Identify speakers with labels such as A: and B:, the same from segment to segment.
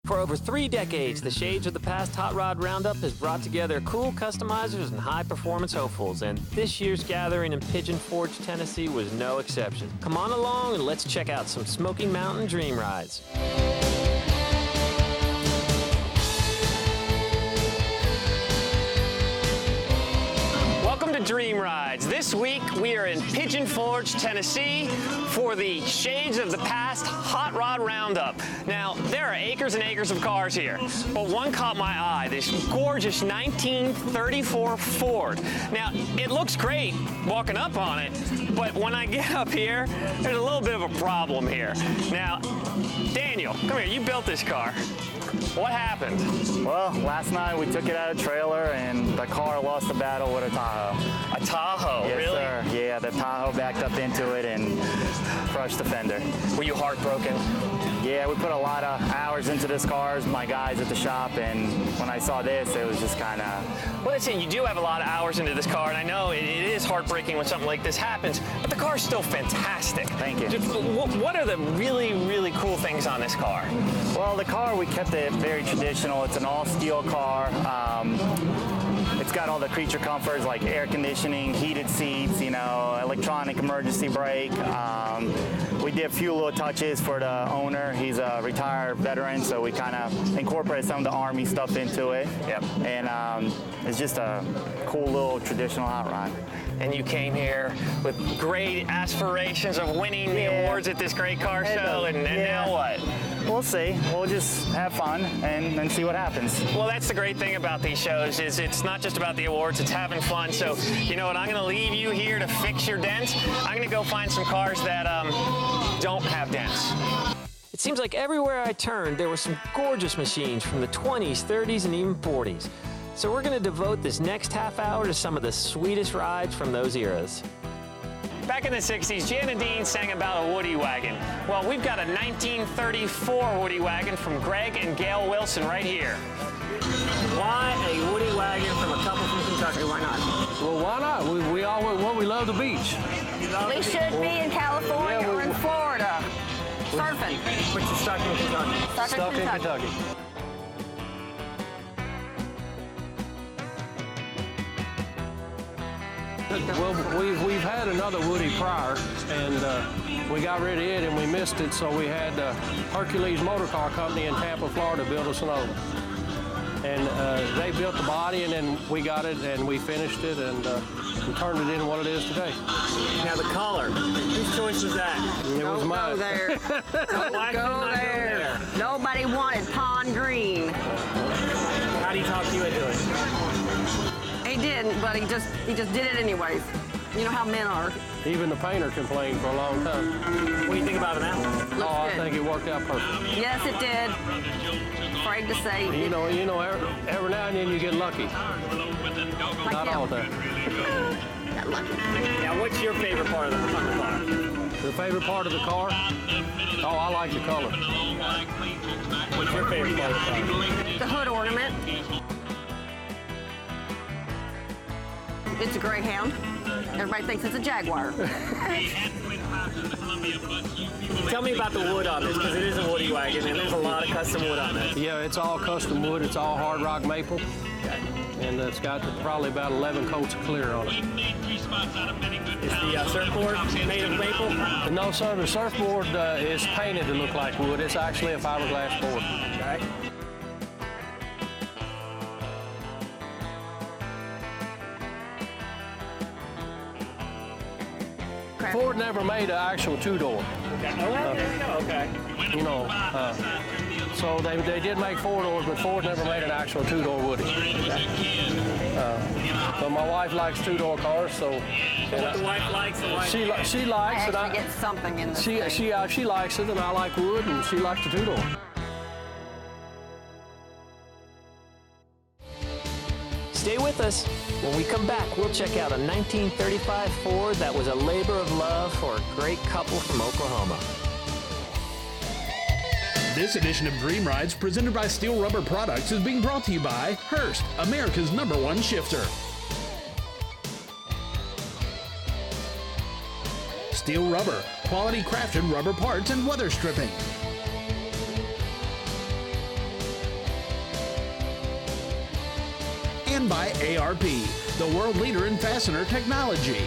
A: For over 3 decades, the Shades of the Past Hot Rod Roundup has brought together cool customizers and high-performance hopefuls, and this year's gathering in Pigeon Forge, Tennessee was no exception. Come on along and let's check out some Smoky Mountain Dream Rides. Welcome to Dream Rides. This week we are in Pigeon Forge, Tennessee for the Shades of the Past Hot Rod Roundup. Now, there are acres and acres of cars here, but one caught my eye, this gorgeous 1934 Ford. Now, it looks great walking up on it, but when I get up here, there's a little bit of a problem here. Now, Daniel, come here, you built this car. What happened?
B: Well, last night we took it out of the trailer and the car lost the battle with a Tahoe.
A: A Tahoe,
B: yes,
A: really?
B: Sir. Yeah, the Tahoe backed up into it and crushed the fender.
A: Were you heartbroken?
B: Yeah, we put a lot of hours into this car, my guys at the shop, and when I saw this, it was just kind of...
A: Well, listen, you do have a lot of hours into this car, and I know it is heartbreaking when something like this happens, but the car's still fantastic.
B: Thank you.
A: What are the really, really cool things on this car?
B: Well, the car, we kept it very traditional. It's an all-steel car. It's got all the creature comforts like air conditioning, heated seats, you know, electronic emergency brake. We did a few little touches for the owner. He's a retired veteran, so we kind of incorporated some of the Army stuff into it.
A: Yep.
B: And it's just a cool little traditional hot rod.
A: And you came here with great aspirations of winning the awards at this great car show, and now what?
B: We'll see. We'll just have fun and see what happens.
A: Well, that's the great thing about these shows is it's not just about the awards, it's having fun. So, you know what, I'm going to leave you here to fix your dents. I'm going to go find some cars that don't have dents. It seems like everywhere I turned, there were some gorgeous machines from the 20s, 30s, and even 40s. So we're going to devote this next half hour to some of the sweetest rides from those eras. Back in the 60s, Jan and Dean sang about a Woody wagon. Well, we've got a 1934 Woody wagon from Greg and Gail Wilson right here. Why a Woody wagon from a couple from Kentucky? Why not?
C: Well, why not? We love the beach.
D: We should be in California or in Florida surfing.
A: But you're stuck in Kentucky.
C: Stuck in Kentucky. Well, we've had another Woody prior, and we got rid of it and we missed it, so we had Hercules Motor Car Company in Tampa, Florida, build us another one. And they built the body, and then we got it and we finished it and we turned it into what it is today.
A: Now the color, whose choice was that?
C: It was mine.
D: Go there. Don't go there. Nobody wanted pond green.
A: How do you talk you into it?
D: He didn't, but he just did it anyways. You know how men are.
C: Even the painter complained for a long time.
A: What do you think about it now?
D: Looks
C: I
D: good.
C: think it worked out perfect.
D: Yes, it did. Afraid to say.
C: You know, every now and then you get lucky.
D: Like
C: Not
D: him.
C: all the time.
D: Got lucky.
A: Now, what's your favorite part of the car?
C: The favorite part of the car? Oh, I like the color.
A: What's your favorite part of the car?
D: The hood ornament. It's a Greyhound. Everybody thinks it's a Jaguar.
A: Tell me about the wood on this, because it is a Woody wagon, and there's a lot of custom wood on this.
C: Yeah, it's all custom wood. It's all hard rock maple. And it's got probably about 11 coats of clear on it.
A: Is the surfboard made of maple?
C: No, sir, the surfboard is painted to look like wood. It's actually a fiberglass board.
A: Okay.
C: Ford never made an actual two-door.
A: Okay.
C: You know, so they did make four-doors, but Ford never made an actual two-door Woody. But my wife likes two-door cars, so
A: What the wife likes, the wife...
C: she
D: I
C: likes it.
D: actually get something in this thing.
C: She likes it, and I like wood, and she likes the two-door.
A: Stay with us. When we come back, we'll check out a 1935 Ford that was a labor of love for a great couple from Oklahoma.
E: This edition of Dream Rides, presented by Steel Rubber Products, is being brought to you by Hurst, America's #1 shifter. Steel Rubber, quality crafted rubber parts and weather stripping. them by ARP, the world leader in fastener technology.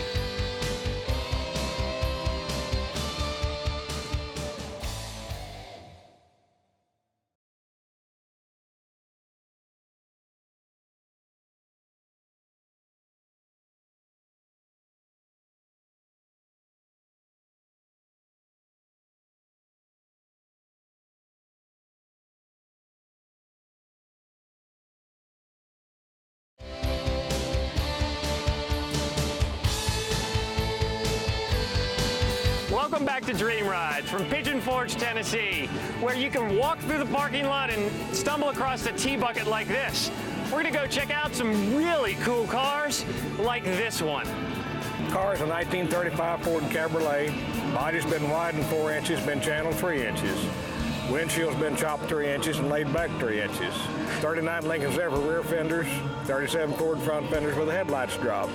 A: Welcome back to Dream Rides from Pigeon Forge, Tennessee, where you can walk through the parking lot and stumble across a T-bucket like this. We're gonna go check out some really cool cars like this one.
F: Car is a 1935 Ford Cabriolet. Body's been widened 4 inches, been channeled 3 inches. Windshield's been chopped 3 inches and laid back 3 inches. 39 Lincoln Zephyr rear fenders, 37 Ford front fenders with the headlights dropped.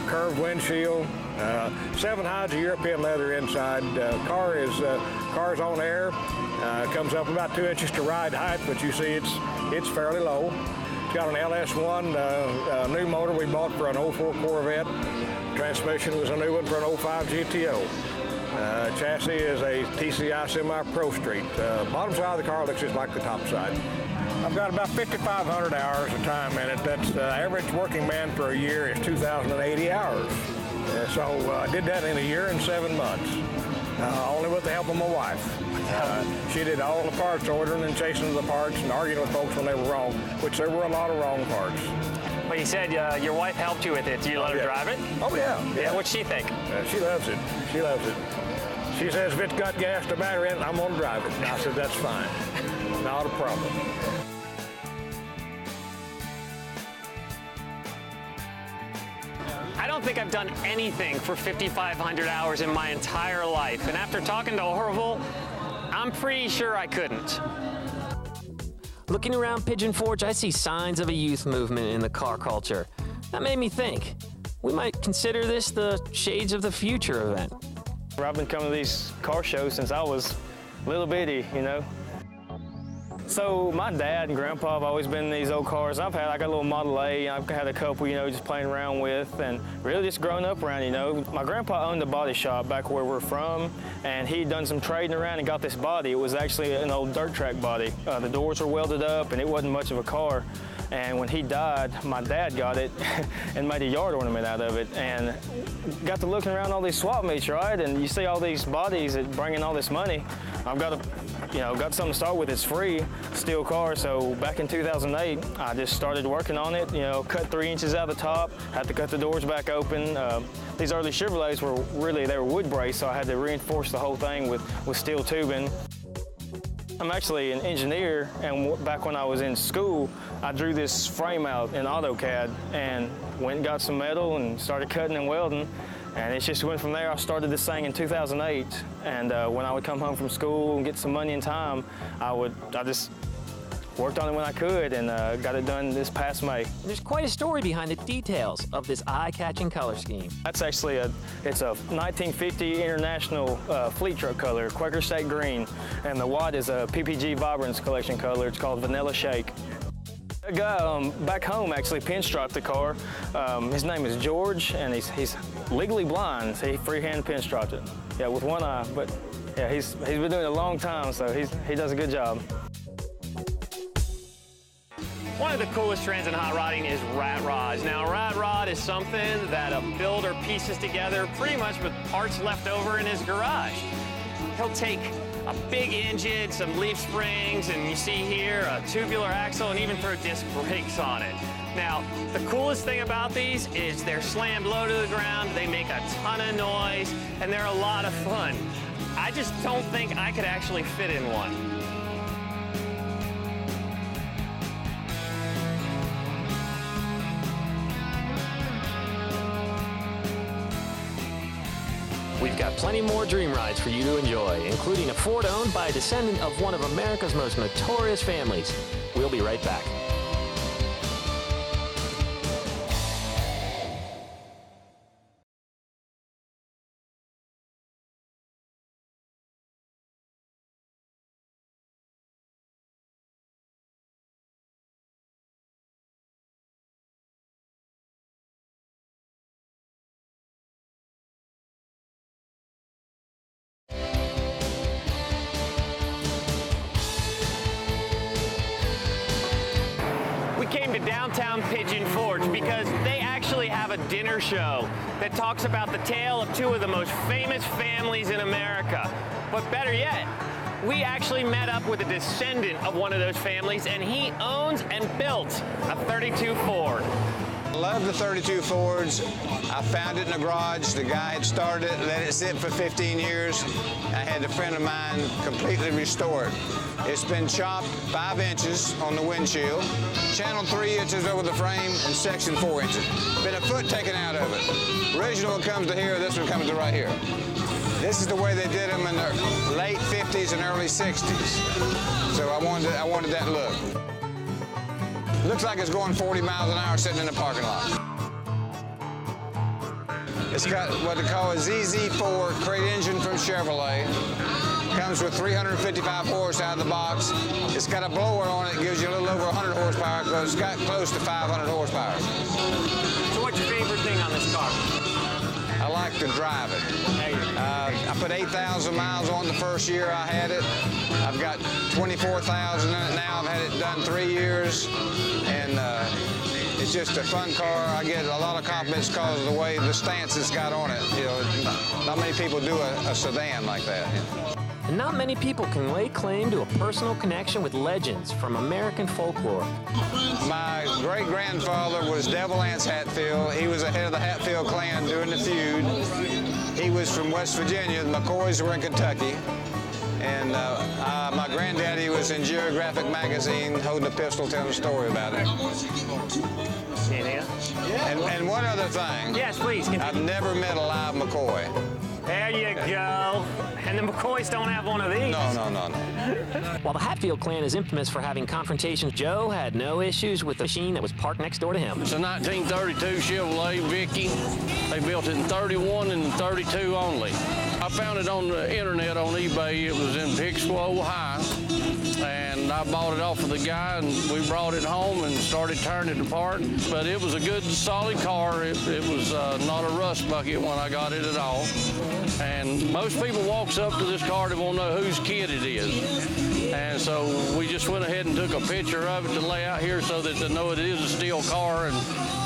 F: Curved windshield, 7 hides of European leather inside. Car's on air. Comes up about 2 inches to ride height, but you see it's fairly low. It's got an LS1 new motor we bought for an 04 Corvette. Transmission was a new one for an 05 GTO. Chassis is a TCI Semi-Pro Street. Bottom side of the car looks just like the top side. I've got about 5,500 hours of time in it. That's the average working man for a year is 2,080 hours. So I did that in a year and 7 months, only with the help of my wife. She did all the parts ordering and chasing the parts and arguing with folks when they were wrong, which there were a lot of wrong parts.
A: But you said your wife helped you with it. Do you let her drive it?
F: Oh, yeah.
A: Yeah, what'd she think?
F: She loves it. She loves it. She says, if it's got gas to battery in it, I'm going to drive it. And I said, that's fine. Not a problem.
A: I don't think I've done anything for 5,500 hours in my entire life. And after talking to Orville, I'm pretty sure I couldn't. Looking around Pigeon Forge, I see signs of a youth movement in the car culture. That made me think, we might consider this the Shades of the Future event.
G: I've been coming to these car shows since I was little bitty, you know. So my dad and grandpa have always been in these old cars. I got a little Model A, I've had a couple, you know, just playing around with, and really just growing up around, you know. My grandpa owned a body shop back where we're from, and he'd done some trading around and got this body. It was actually an old dirt track body. The doors were welded up, and it wasn't much of a car. And when he died, my dad got it and made a yard ornament out of it, and got to looking around all these swap meets, right? And you see all these bodies that bring in all this money. I've got something to start with. It's free, steel car. So back in 2008, I just started working on it. You know, cut 3 inches out of the top, had to cut the doors back open. These early Chevrolets they were wood braced, so I had to reinforce the whole thing with steel tubing. I'm actually an engineer, and back when I was in school, I drew this frame out in AutoCAD and went and got some metal and started cutting and welding. And it just went from there. I started this thing in 2008, and when I would come home from school and get some money and time, I just worked on it when I could, and got it done this past May.
A: There's quite a story behind the details of this eye-catching color scheme.
G: That's actually it's a 1950 international fleet truck color, Quaker State Green, and the white is a PPG Vibrance collection color. It's called Vanilla Shake. A guy back home actually pinstriped the car. His name is George, and he's legally blind. So he freehand pinstriped it. Yeah, with one eye, but yeah, he's been doing it a long time, so he does a good job.
A: One of the coolest trends in hot rodding is rat rods. Now, a rat rod is something that a builder pieces together pretty much with parts left over in his garage. He'll take a big engine, some leaf springs, and you see here a tubular axle, and even throw disc brakes on it. Now, the coolest thing about these is they're slammed low to the ground, they make a ton of noise, and they're a lot of fun. I just don't think I could actually fit in one. We've got plenty more dream rides for you to enjoy, including a Ford owned by a descendant of one of America's most notorious families. We'll be right back. Town Pigeon Forge because they actually have a dinner show that talks about the tale of two of the most famous families in America. But better yet, we actually met up with a descendant of one of those families, and he owns and built a 32 Ford.
H: I love the 32 Fords. I found it in the garage. The guy had started it, let it sit for 15 years. I had a friend of mine completely restore it. It's been chopped 5 inches on the windshield, channeled 3 inches over the frame, and sectioned 4 inches. Been a foot taken out of it. Original one comes to here, this one comes to right here. This is the way they did them in the late 50s and early 60s. So I wanted that look. Looks like it's going 40 miles an hour sitting in the parking lot. It's got what they call a ZZ4 crate engine from Chevrolet. Comes with 355 horse out of the box. It's got a blower on it, gives you a little over 100 horsepower, but it's got close to 500 horsepower.
A: So what's your favorite thing on this car?
H: I like to drive it. I put 8,000 miles on the first year I had it. I've got 24,000 in it now. I've had it done 3 years, and it's just a fun car. I get a lot of compliments because of the way the stance it's got on it. You know, not many people do a sedan like that.
I: And not many people can lay claim to a personal connection with legends from American folklore.
H: My great-grandfather was Devil Anse Hatfield. He was the head of the Hatfield clan during the feud. He was from West Virginia. The McCoys were in Kentucky. And my granddaddy was in Geographic magazine holding a pistol telling a story about it. And one other thing.
A: Yes, please. Continue.
H: I've never met a live McCoy.
A: There you go. And the McCoys don't have one of these.
H: No.
I: While the Hatfield clan is infamous for having confrontations, Joe had no issues with the machine that was parked next door to him.
C: It's a 1932 Chevrolet Vicky. They built it in 31 and 32 only. I found it on the internet on eBay. It was in Pixwell High. And I bought it off of the guy, and we brought it home and started tearing it apart. But it was a good, solid car. It was not a rust bucket when I got it at all. And most people walks up to this car, they won't know whose kid it is. And so we just went ahead and took a picture of it to lay out here so that they know it is a steel car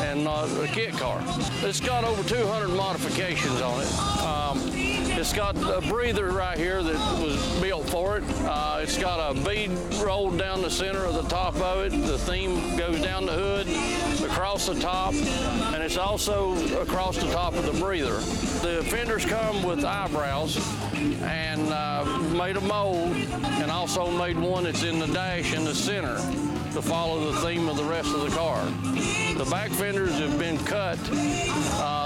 C: and not a kit car. It's got over 200 modifications on it. It's got a breather right here that was built for it. It's got a bead rolled down the center of the top of it. The theme goes down the hood, across the top, and it's also across the top of the breather. The fenders come with eyebrows, and made a mold, and also made one that's in the dash in the center to follow the theme of the rest of the car. The back fenders have been cut.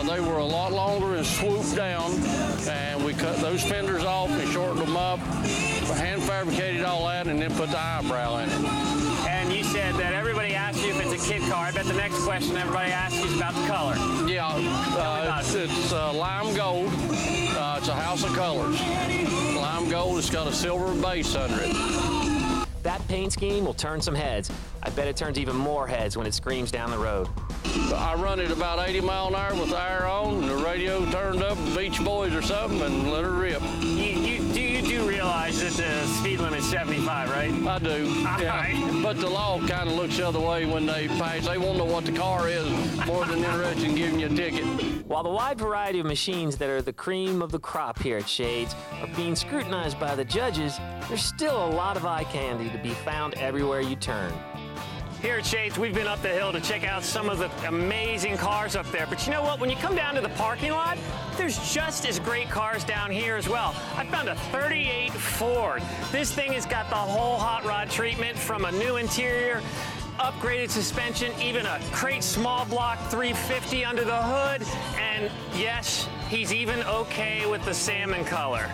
C: They were a lot longer and swooped down, and we cut those fenders off and shortened them up, hand fabricated all that, and then put the eyebrow in it.
A: And you said that everybody asked you if it's a kit car. I bet the next question everybody asks you is about the color.
C: Yeah, it's lime gold. It's a house of colors. Lime gold, it's got a silver base under it.
I: That paint scheme will turn some heads. I bet it turns even more heads when it screams down the road.
C: I run it about 80 miles an hour with the air on, and the radio turned up, Beach Boys or something, and let her rip.
A: You do realize that the speed limit's 75, right?
C: I do. Yeah. But the law kind of looks the other way when they pass. They won't know what the car is more than interested in giving you a ticket.
I: While the wide variety of machines that are the cream of the crop here at Shades are being scrutinized by the judges, there's still a lot of eye candy to be found everywhere you turn.
A: Here at Shades, we've been up the hill to check out some of the amazing cars up there. But you know what? When you come down to the parking lot, there's just as great cars down here as well. I found a 38 Ford. This thing has got the whole hot rod treatment, from a new interior, upgraded suspension, even a crate small block 350 under the hood. And yes, he's even okay with the salmon color.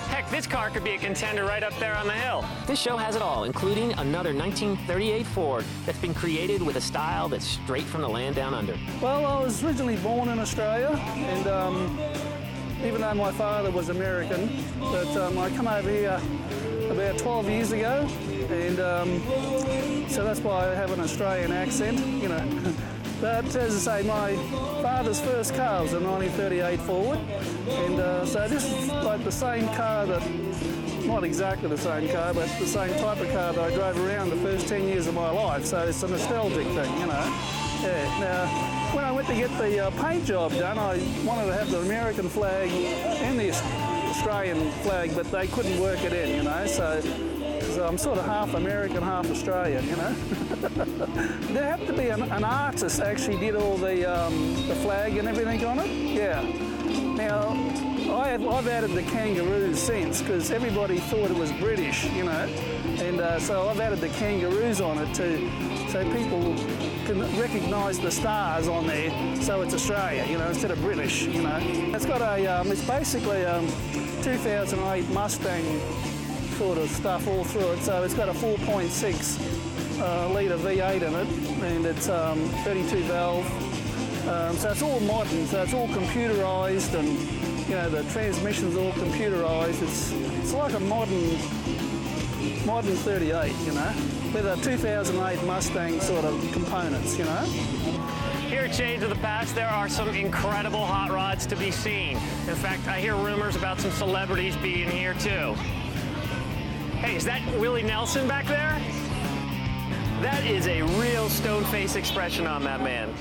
A: Heck, this car could be a contender right up there on the hill.
I: This show has it all, including another 1938 Ford that's been created with a style that's straight from the land down under.
J: Well, I was originally born in Australia, and even though my father was American, but I come over here about 12 years ago, and so that's why I have an Australian accent, you know. But as I say, my father's first car was a 1938 Ford, and so this is like the same car that not exactly the same car, but the same type of car that I drove around the first 10 years of my life. So it's a nostalgic thing, you know. Yeah. Now, when I went to get the paint job done, I wanted to have the American flag and the Australian flag, but they couldn't work it in, you know. So I'm sort of half American, half Australian, you know. There had to be an artist actually did all the flag and everything on it. Yeah. Now, I've added the kangaroos since because everybody thought it was British, you know, and so I've added the kangaroos on it so people can recognise the stars on there, so it's Australia, you know, instead of British, you know. It's got it's basically 2008 Mustang sort of stuff all through it, so it's got a 4.6 litre V8 in it, and it's 32 valve. So it's all modern, so it's all computerised, and you know the transmission's all computerised. It's like a modern 38, you know, with a 2008 Mustang sort of components, you know.
A: Here at Shades of the Past, there are some incredible hot rods to be seen. In fact, I hear rumors about some celebrities being here too. Hey, is that Willie Nelson back there? That is a real stone-faced expression on that man.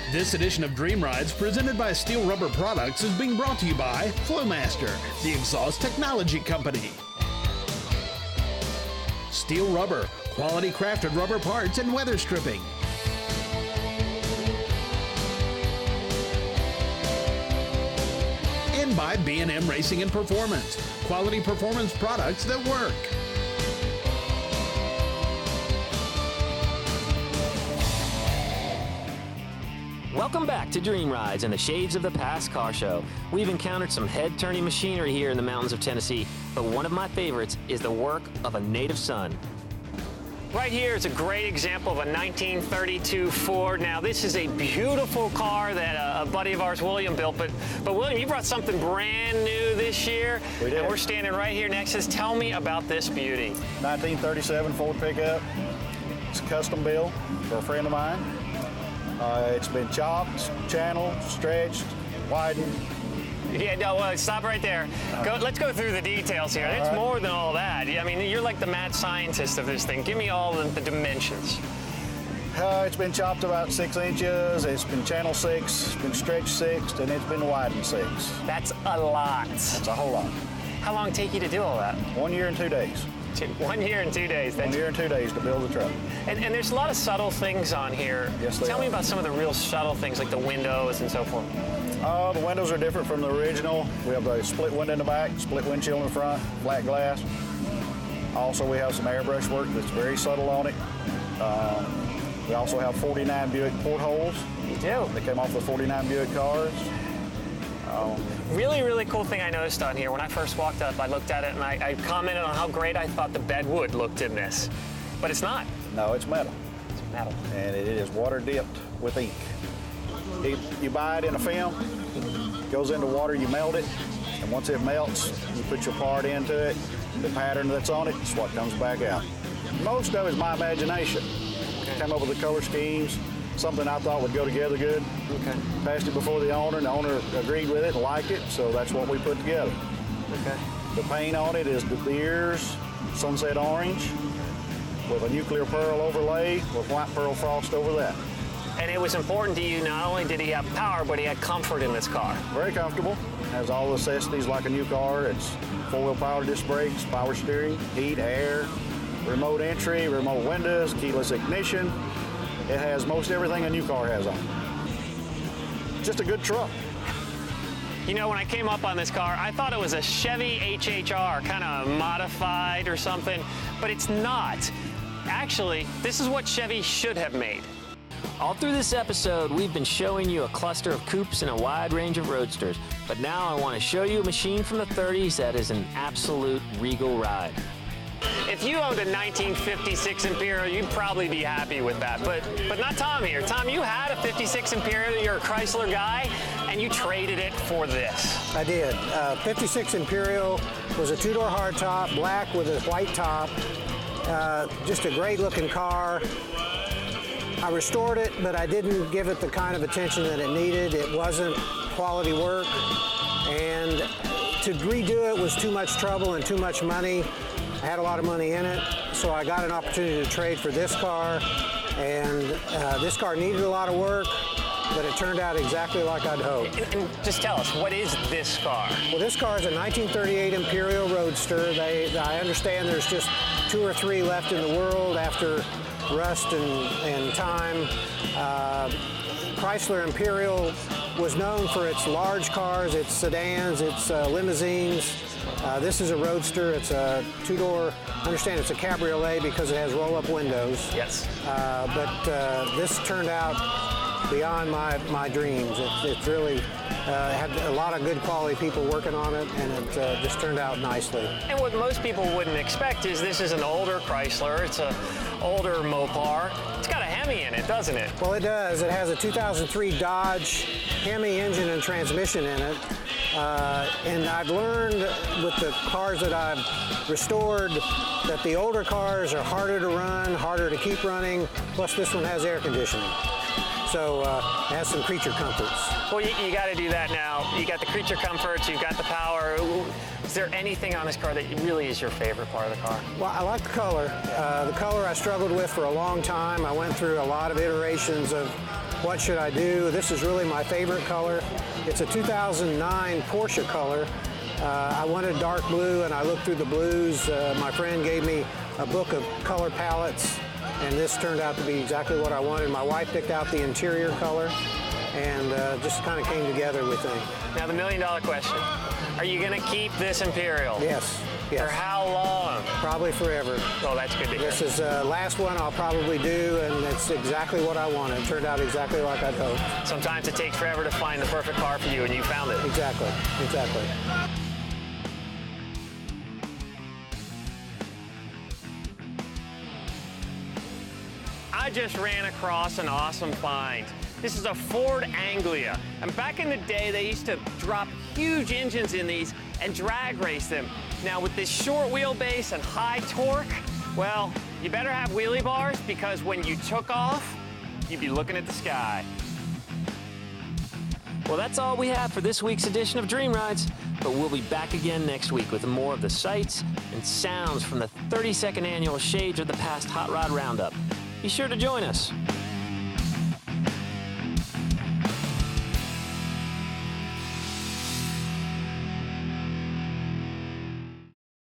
E: This edition of Dream Rides, presented by Steel Rubber Products, is being brought to you by Flowmaster, the exhaust technology company. Steel Rubber, quality crafted rubber parts and weather stripping. And by B&M Racing and Performance, quality performance products that work.
I: Welcome back to Dream Rides and the Shades of the Past car show. We've encountered some head-turning machinery here in the mountains of Tennessee, but one of my favorites is the work of a native son.
A: Right here is a great example of a 1932 Ford. Now, this is a beautiful car that a buddy of ours, William, built. But William, you brought something brand new this year.
K: We did.
A: And we're standing right here next to us. Tell me about this beauty.
K: 1937 Ford pickup. It's a custom build for a friend of mine. It's been chopped, channeled, stretched, widened.
A: Yeah, no, stop right there. Let's go through the details here. It's more than all that. I mean, you're like the mad scientist of this thing. Give me all the dimensions.
K: It's been chopped about 6 inches. It's been channel 6, it's been stretched 6, and it's been widened 6.
A: That's a lot.
K: That's a whole lot.
A: How long did it take you to do all that?
K: 1 year and 2 days.
A: 1 year and 2 days.
K: 1 year and 2 days to build the truck.
A: And there's a lot of subtle things on here.
K: Yes,
A: Tell me about some of the real subtle things, like the windows and so forth.
K: The windows are different from the original. We have a split window in the back, split windshield in the front, flat glass. Also, we have some airbrush work that's very subtle on it. We also have 49 Buick portholes.
A: You do?
K: They came off the 49 Buick cars.
A: Really, really cool thing I noticed on here. When I first walked up, I looked at it and I commented on how great I thought the bed wood looked in this. But it's not.
K: No, it's metal.
A: It's metal.
K: And it is water dipped with ink. You buy it in a film, goes into water, you melt it, and once it melts, you put your part into it. The pattern that's on it is what comes back out. Most of it is my imagination. Came up with the color schemes, something I thought would go together good.
A: Okay.
K: Passed it before the owner, and the owner agreed with it and liked it, so that's what we put together.
A: Okay.
K: The paint on it is the ears, sunset orange, with a nuclear pearl overlay with white pearl frost over that.
A: And it was important to you, not only did he have power, but he had comfort in this car.
K: Very comfortable. Has all the necessities like a new car. It's 4-wheel power disc brakes, power steering, heat, air, remote entry, remote windows, keyless ignition. It has most everything a new car has on it. Just a good truck.
A: You know, when I came up on this car, I thought it was a Chevy HHR, kind of modified or something, but it's not. Actually, this is what Chevy should have made.
I: All through this episode, we've been showing you a cluster of coupes and a wide range of roadsters. But now I want to show you a machine from the 30s that is an absolute regal ride.
A: If you owned a 1956 Imperial, you'd probably be happy with that, but not Tom here. Tom, you had a 56 Imperial, you're a Chrysler guy, and you traded it for this.
L: I did. 56 Imperial was a two-door hardtop, black with a white top. Just a great looking car. I restored it, but I didn't give it the kind of attention that it needed. It wasn't quality work, and to redo it was too much trouble and too much money. I had a lot of money in it, so I got an opportunity to trade for this car, and this car needed a lot of work, but it turned out exactly like I'd hoped.
A: And just tell us, what is this car?
L: Well, this car is a 1938 Imperial Roadster. I understand there's just 2 or 3 left in the world after rust and time. Chrysler Imperial was known for its large cars, its sedans, its limousines. This is a Roadster. It's a 2-door. I understand it's a cabriolet because it has roll-up windows.
A: Yes.
L: But this turned out beyond my dreams. It really had a lot of good quality people working on it, and it just turned out nicely.
A: And what most people wouldn't expect is this is an older Chrysler. It's an older Mopar. It's got a Hemi in it, doesn't it?
L: Well, it does. It has a 2003 Dodge Hemi engine and transmission in it. And I've learned with the cars that I've restored that the older cars are harder to run, harder to keep running, plus this one has air conditioning. So it has some creature comforts.
A: Well, you got to do that now. You got the creature comforts, you've got the power. Is there anything on this car that really is your favorite part of the car?
L: Well, I like the color. The color I struggled with for a long time. I went through a lot of iterations of what should I do. This is really my favorite color. It's a 2009 Porsche color. I wanted dark blue, and I looked through the blues. My friend gave me a book of color palettes, and this turned out to be exactly what I wanted. My wife picked out the interior color, and just kind of came together with me.
A: Now, the million-dollar question. Are you going to keep this Imperial?
L: Yes. Yes.
A: For how long?
L: Probably forever.
A: Oh, that's good to hear.
L: This is the last one I'll probably do, and it's exactly what I wanted. It turned out exactly like I'd hoped.
A: Sometimes it takes forever to find the perfect car for you, and you found it.
L: Exactly. Exactly.
A: I just ran across an awesome find. This is a Ford Anglia, and back in the day they used to drop huge engines in these and drag race them. Now with this short wheelbase and high torque, well, you better have wheelie bars, because when you took off, you'd be looking at the sky.
I: Well, that's all we have for this week's edition of Dream Rides, but we'll be back again next week with more of the sights and sounds from the 32nd annual Shades of the Past Hot Rod Roundup. Be sure to join us.